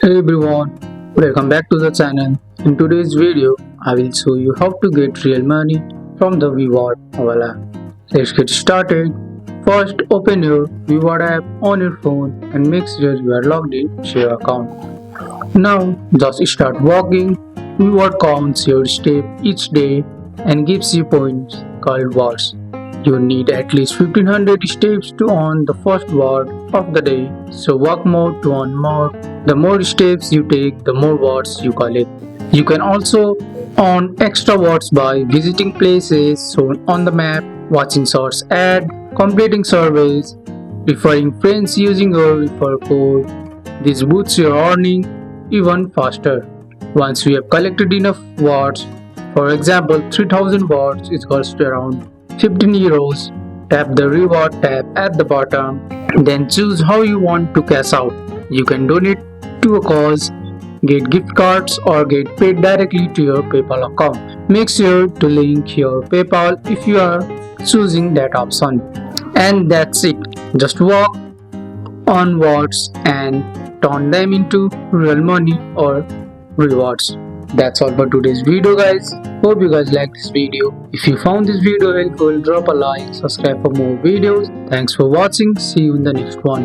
Hey everyone, welcome back to the channel. In today's video, I will show you how to get real money from the WeWard mobile app. Let's get started. First, open your WeWard app on your phone and make sure you are logged in to your account. Now, just start walking. WeWard counts your step each day and gives you points called wards. You need at least 1500 steps to earn the first ward of the day, so walk more to earn more. The more steps you take, the more wards you collect. You can also earn extra wards by visiting places shown on the map, watching short ads, completing surveys, referring friends using your referral code. This boosts your earning even faster. Once you have collected enough wards, for example 3000 wards is equals to around 15 euros, tap the reward tab at the bottom, then choose how you want to cash out. You can donate to a cause, get gift cards, or get paid directly to your PayPal account. Make sure to link your PayPal if you are choosing that option. And that's it. Just walk on wards and turn them into real money or rewards. That's all for today's video, guys. Hope you guys liked this video. If you found this video helpful, drop a like, subscribe for more videos. Thanks for watching. See you in the next one.